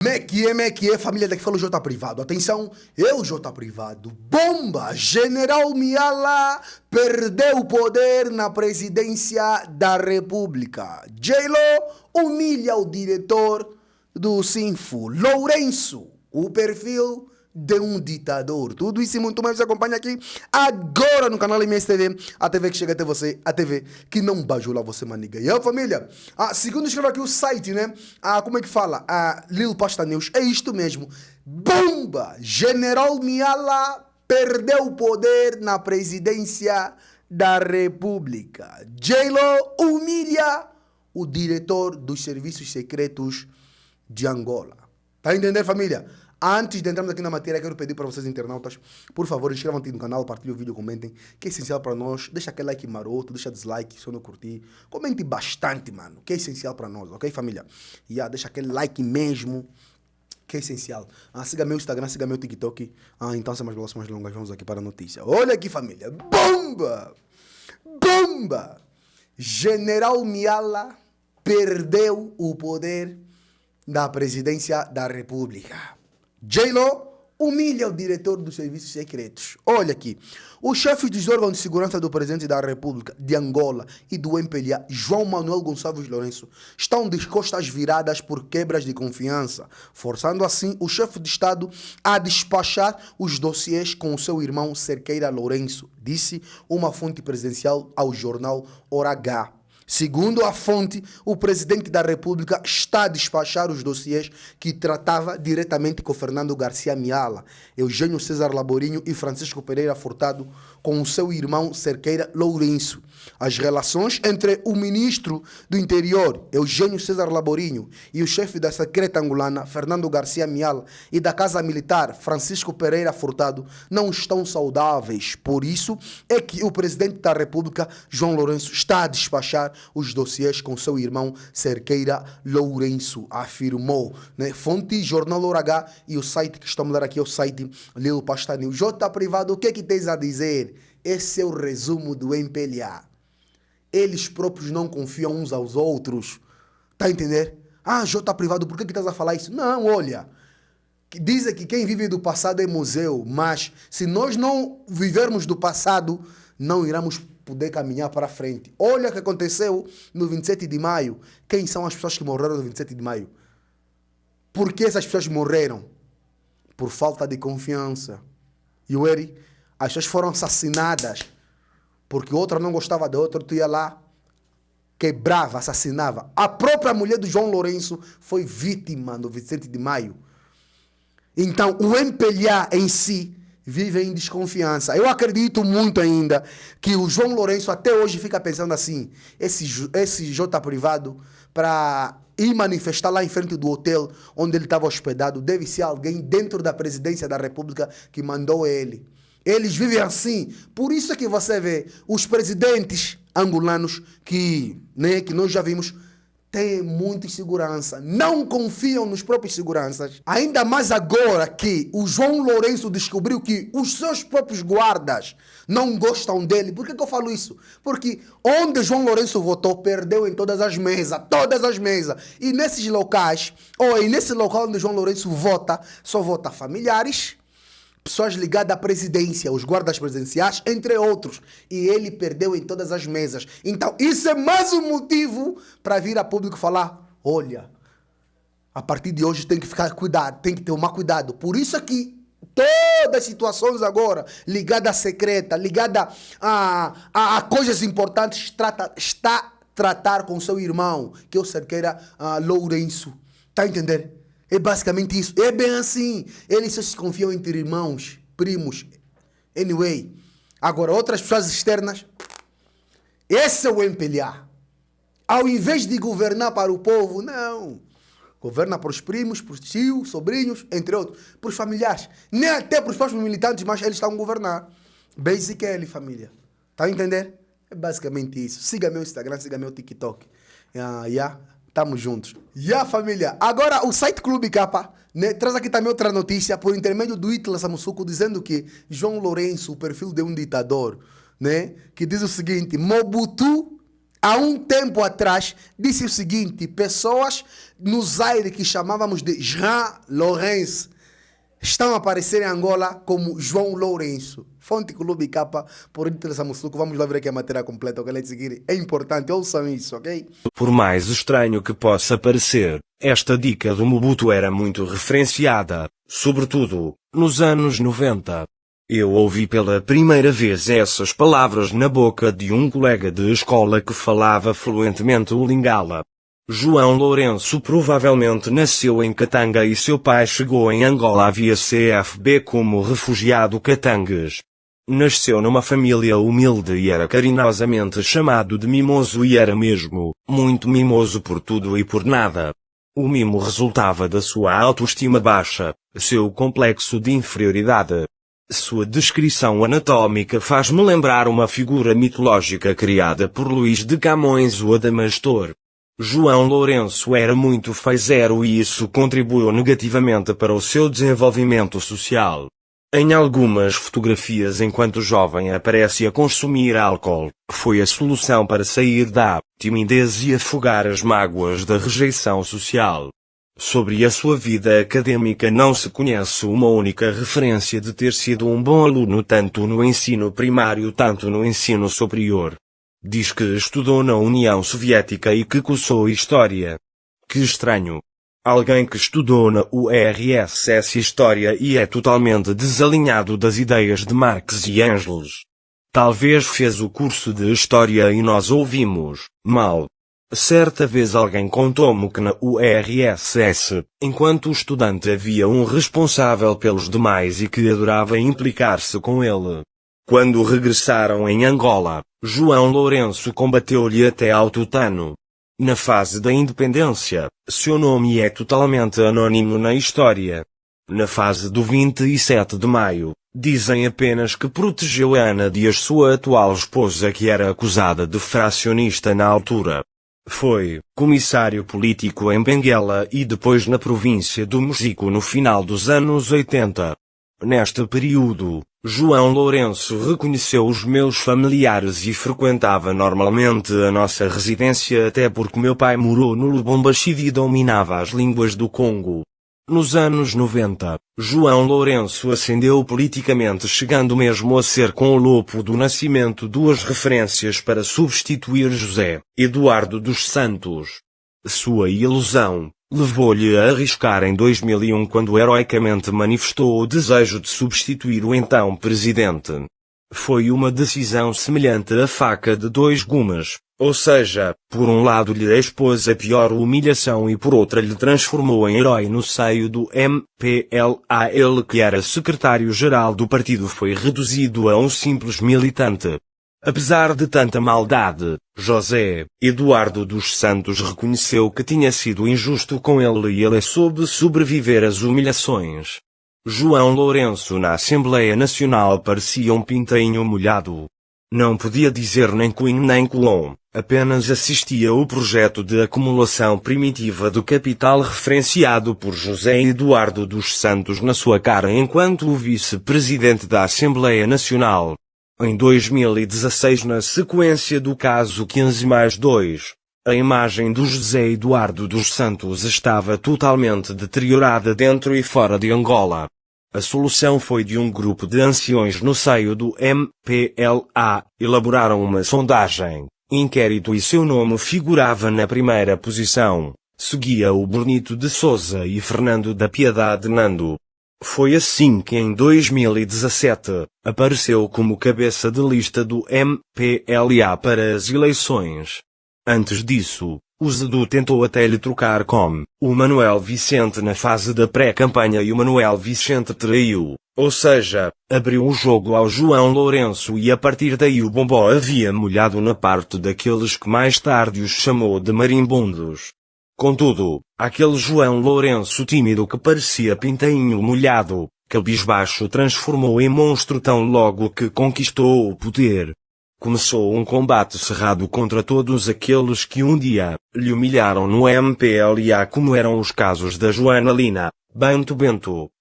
Como é que é, família? Daqui fala o J Privado. Atenção, eu, J Privado. Bomba! General Miala perdeu o poder na presidência da República. J-Lo humilha o diretor do Sinfo, Lourenço, o perfil de um ditador. Tudo isso e muito mais você acompanha aqui agora no canal MSTV, a TV que chega até você, a TV que não bajula você, maniga. E eu, família, segundo escreve aqui o site, né? Como é que fala? Lil Pasta News, é isto mesmo. Bomba! General Miala perdeu o poder na presidência da República. J-Lo humilha o diretor dos serviços secretos de Angola. Tá entendendo, família? Antes de entrarmos aqui na matéria, quero pedir para vocês, internautas, por favor, inscrevam-se no canal, partilhem o vídeo, comentem, que é essencial para nós. Deixa aquele like maroto, deixa dislike se eu não curtir. Comente bastante, mano, que é essencial para nós, ok, família? Deixa aquele like mesmo, que é essencial. Siga meu Instagram, siga meu TikTok. Então, sem mais velocidades mais longas, vamos aqui para a notícia. Olha aqui, família. Bomba! Bomba! General Miala perdeu o poder da presidência da República. J-Lo humilha o diretor dos serviços secretos. Olha aqui. Os chefes dos órgãos de segurança do presidente da República de Angola e do MPLA, João Manuel Gonçalves Lourenço, estão de costas viradas por quebras de confiança, forçando assim o chefe de Estado a despachar os dossiês com o seu irmão Cerqueira Lourenço, disse uma fonte presidencial ao jornal Hora H. Segundo a fonte, o presidente da República está a despachar os dossiês que tratava diretamente com Fernando Garcia Miala, Eugênio César Laborinho e Francisco Pereira Furtado, com o seu irmão Cerqueira Lourenço. As relações entre o ministro do Interior, Eugênio César Laborinho, e o chefe da secreta angolana, Fernando Garcia Miala, e da Casa Militar, Francisco Pereira Furtado, não estão saudáveis. Por isso é que o presidente da República, João Lourenço, está a despachar os dossiês com seu irmão Cerqueira Lourenço, afirmou, né? Fonte Jornal Hora H, e o site que estamos a dar aqui é o site Lil Pasta News. J Privado, o que é que tens a dizer? Esse é o resumo do MPLA. Eles próprios não confiam uns aos outros. Tá a entender? J Privado, por que estás a falar isso? Não, olha. Dizem que quem vive do passado é museu, mas se nós não vivermos do passado, não iremos poder caminhar para frente. Olha o que aconteceu no 27 de maio. Quem são as pessoas que morreram no 27 de maio? Por que essas pessoas morreram? Por falta de confiança. E o Eri, as pessoas foram assassinadas porque outra não gostava da outra, tu ia lá, quebrava, assassinava. A própria mulher do João Lourenço foi vítima no 27 de maio. Então, o MPLA em si vive em desconfiança. Eu acredito muito ainda que o João Lourenço até hoje fica pensando assim, esse J Privado, para ir manifestar lá em frente do hotel onde ele estava hospedado, deve ser alguém dentro da presidência da República que mandou ele. Eles vivem assim. Por isso é que você vê os presidentes angolanos que nós já vimos, têm muita segurança, não confiam nos próprios seguranças. Ainda mais agora que o João Lourenço descobriu que os seus próprios guardas não gostam dele. Por que eu falo isso? Porque onde João Lourenço votou, perdeu em todas as mesas. E nesses locais, e nesse local onde João Lourenço vota, só vota familiares, pessoas ligadas à presidência, os guardas presidenciais, entre outros. E ele perdeu em todas as mesas. Então, isso é mais um motivo para vir a público falar, olha, a partir de hoje tem que ficar cuidado, tem que tomar cuidado. Por isso é que todas as situações agora, ligadas à secreta, ligadas a coisas importantes, está a tratar com seu irmão, que é o Cerqueira Lourenço. Tá a entender? É basicamente isso. É bem assim. Eles só se confiam entre irmãos, primos. Anyway. Agora, outras pessoas externas. Esse é o MPLA. Ao invés de governar para o povo, não. Governa para os primos, para os tios, sobrinhos, entre outros. Para os familiares. Nem até para os próprios militantes, mas eles estão a governar. Basic é ele, família. Tá a entender? É basicamente isso. Siga meu Instagram, siga meu TikTok. Tamo juntos. Família. Agora, o site Clube Capa, né, traz aqui também outra notícia por intermédio do Itla Samusuco, dizendo que João Lourenço, o perfil de um ditador, né, que diz o seguinte: Mobutu, há um tempo atrás, disse o seguinte: pessoas no Zaire que chamávamos de Jean Lourenço, estão a aparecer em Angola como João Lourenço. Fonte Clube Capa, por interesse Mussuco. Vamos lá ver aqui a matéria completa, ok? Let's seguir. É importante, ouçam isso, ok? Por mais estranho que possa parecer, esta dica do Mobutu era muito referenciada, sobretudo nos anos 90. Eu ouvi pela primeira vez essas palavras na boca de um colega de escola que falava fluentemente o Lingala. João Lourenço provavelmente nasceu em Katanga e seu pai chegou em Angola via CFB como refugiado catangues. Nasceu numa família humilde e era carinhosamente chamado de mimoso e era mesmo, muito mimoso por tudo e por nada. O mimo resultava da sua autoestima baixa, seu complexo de inferioridade. Sua descrição anatômica faz-me lembrar uma figura mitológica criada por Luís de Camões o Adamastor. João Lourenço era muito feizeiro e isso contribuiu negativamente para o seu desenvolvimento social. Em algumas fotografias enquanto jovem aparece a consumir álcool, foi a solução para sair da timidez e afogar as mágoas da rejeição social. Sobre a sua vida acadêmica não se conhece uma única referência de ter sido um bom aluno tanto no ensino primário tanto no ensino superior. Diz que estudou na União Soviética e que cursou História. Que estranho. Alguém que estudou na URSS História e é totalmente desalinhado das ideias de Marx e Engels. Talvez fez o curso de História e nós ouvimos mal. Certa vez alguém contou-me que na URSS, enquanto estudante havia um responsável pelos demais e que adorava implicar-se com ele. Quando regressaram em Angola, João Lourenço combateu-lhe até ao tutano. Na fase da independência, seu nome é totalmente anônimo na história. Na fase do 27 de maio, dizem apenas que protegeu Ana Dias, sua atual esposa que era acusada de fracionista na altura. Foi comissário político em Benguela e depois na província do Mochico no final dos anos 80. Neste período, João Lourenço reconheceu os meus familiares e frequentava normalmente a nossa residência até porque meu pai morou no Lubumbashi e dominava as línguas do Congo. Nos anos 90, João Lourenço ascendeu politicamente, chegando mesmo a ser com o Lopo do Nascimento duas referências para substituir José Eduardo dos Santos. Sua ilusão levou-lhe a arriscar em 2001 quando heroicamente manifestou o desejo de substituir o então presidente. Foi uma decisão semelhante à faca de dois gumes, ou seja, por um lado lhe expôs a pior humilhação e por outra lhe transformou em herói no seio do MPLA. Ele que era secretário-geral do partido foi reduzido a um simples militante. Apesar de tanta maldade, José Eduardo dos Santos reconheceu que tinha sido injusto com ele e ele soube sobreviver às humilhações. João Lourenço na Assembleia Nacional parecia um pintainho molhado. Não podia dizer nem Queen nem Colom, apenas assistia ao projeto de acumulação primitiva do capital referenciado por José Eduardo dos Santos na sua cara enquanto o vice-presidente da Assembleia Nacional. Em 2016, na sequência do caso 15+2, a imagem do José Eduardo dos Santos estava totalmente deteriorada dentro e fora de Angola. A solução foi de um grupo de anciões no seio do MPLA, elaboraram uma sondagem, inquérito e seu nome figurava na primeira posição, seguia o Bonito de Souza e Fernando da Piedade Nando. Foi assim que em 2017, apareceu como cabeça de lista do MPLA para as eleições. Antes disso, o Zedu tentou até lhe trocar com o Manuel Vicente na fase da pré-campanha e o Manuel Vicente traiu, ou seja, abriu o jogo ao João Lourenço e a partir daí o bombó havia molhado na parte daqueles que mais tarde os chamou de marimbondos. Contudo, aquele João Lourenço tímido que parecia pintainho molhado, cabisbaixo transformou em monstro tão logo que conquistou o poder. Começou um combate cerrado contra todos aqueles que um dia lhe humilharam no MPLA, como eram os casos da Joana Lina, Bento,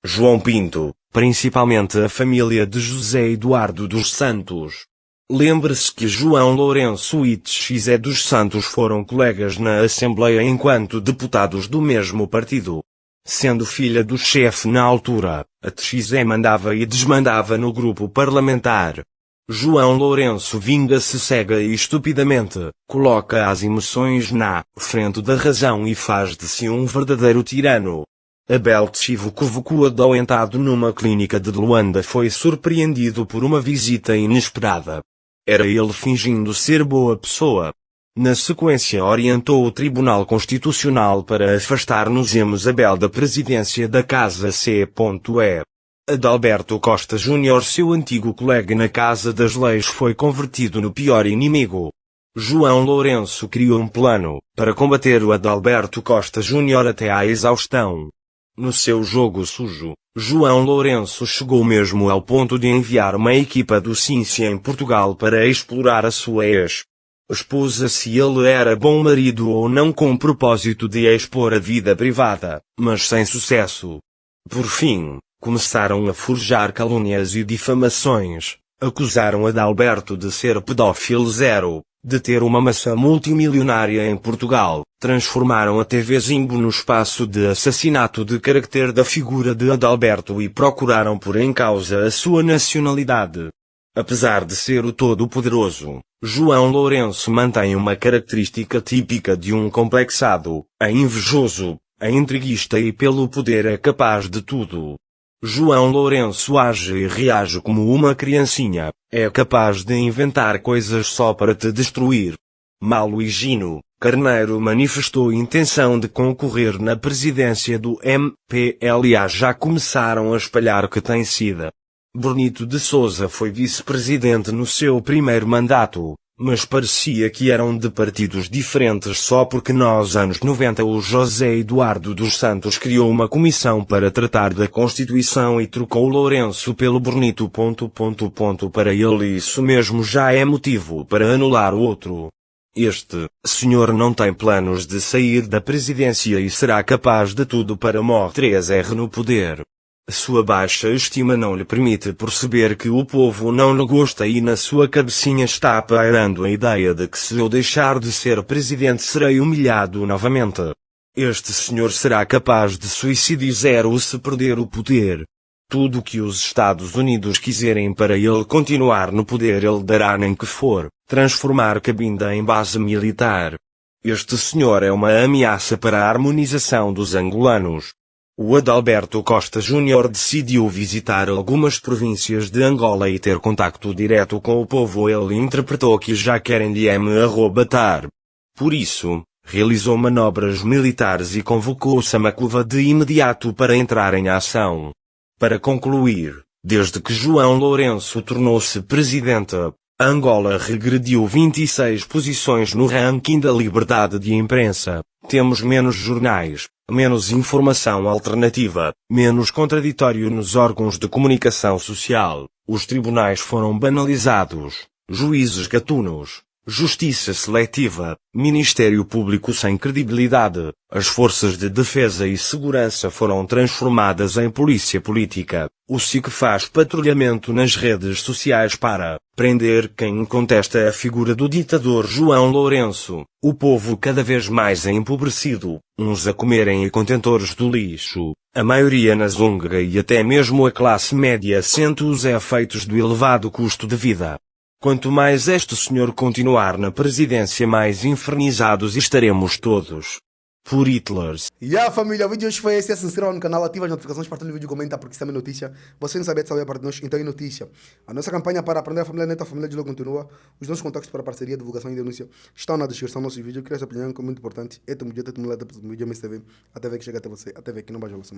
João Pinto, principalmente a família de José Eduardo dos Santos. Lembre-se que João Lourenço e Txé dos Santos foram colegas na Assembleia enquanto deputados do mesmo partido. Sendo filha do chefe na altura, a Txé mandava e desmandava no grupo parlamentar. João Lourenço vinga-se cega e estupidamente, coloca as emoções na frente da razão e faz de si um verdadeiro tirano. Abel Tchivukovuku, adoentado numa clínica de Luanda, foi surpreendido por uma visita inesperada. Era ele fingindo ser boa pessoa. Na sequência orientou o Tribunal Constitucional para afastar Nuzemos Abel da presidência da Casa C.E. Adalberto Costa Júnior, seu antigo colega na Casa das Leis, foi convertido no pior inimigo. João Lourenço criou um plano para combater o Adalberto Costa Júnior até à exaustão. No seu jogo sujo, João Lourenço chegou mesmo ao ponto de enviar uma equipa do Ciência em Portugal para explorar a sua esposa, se ele era bom marido ou não, com o propósito de expor a vida privada, mas sem sucesso. Por fim, começaram a forjar calúnias e difamações, acusaram Adalberto de ser pedófilo zero, de ter uma maçã multimilionária em Portugal, transformaram a TV Zimbo no espaço de assassinato de caráter da figura de Adalberto e procuraram pôr em causa a sua nacionalidade. Apesar de ser o todo-poderoso, João Lourenço mantém uma característica típica de um complexado, é invejoso, é intriguista e pelo poder é capaz de tudo. João Lourenço age e reage como uma criancinha, é capaz de inventar coisas só para te destruir. Malo Higino Carneiro manifestou intenção de concorrer na presidência do MPLA. Já começaram a espalhar que tem sido. Bonito de Sousa foi vice-presidente no seu primeiro mandato, mas parecia que eram de partidos diferentes só porque nos anos 90 o José Eduardo dos Santos criou uma comissão para tratar da Constituição e trocou Lourenço pelo Bonito. Para ele isso mesmo já é motivo para anular o outro. Este senhor não tem planos de sair da presidência e será capaz de tudo para mostrar 3R no poder. Sua baixa estima não lhe permite perceber que o povo não lhe gosta e na sua cabecinha está pairando a ideia de que se eu deixar de ser presidente serei humilhado novamente. Este senhor será capaz de suicídio zero se perder o poder. Tudo o que os Estados Unidos quiserem para ele continuar no poder ele dará, nem que for transformar Cabinda em base militar. Este senhor é uma ameaça para a harmonização dos angolanos. O Adalberto Costa Júnior decidiu visitar algumas províncias de Angola e ter contacto direto com o povo. Ele interpretou que já querem lhe arrobatar. Por isso, realizou manobras militares e convocou Samakuva de imediato para entrar em ação. Para concluir, desde que João Lourenço tornou-se presidente, Angola regrediu 26 posições no ranking da liberdade de imprensa. Temos menos jornais, menos informação alternativa, menos contraditório nos órgãos de comunicação social. Os tribunais foram banalizados, juízes gatunos, justiça seletiva, Ministério Público sem credibilidade. As forças de defesa e segurança foram transformadas em polícia política. O SIC faz patrulhamento nas redes sociais para prender quem contesta a figura do ditador João Lourenço. O povo cada vez mais empobrecido, uns a comerem em contentores do lixo, a maioria na zunga e até mesmo a classe média sente os efeitos do elevado custo de vida. Quanto mais este senhor continuar na presidência, mais infernizados estaremos todos. Por Hitlers. Família, o vídeo hoje foi esse. Se inscreva no canal, ativa as notificações, partilha o vídeo, comenta, porque isso também é notícia. Você não sabia de saber a parte de nós, então é notícia. A nossa campanha para aprender a família neta, a família de Lô continua. Os nossos contactos para parceria, divulgação e denúncia estão na descrição do nosso vídeo. Queria sua opinião, que é muito importante. É muito importante. Até ver que chega até você. Até ver que não baixa a semana.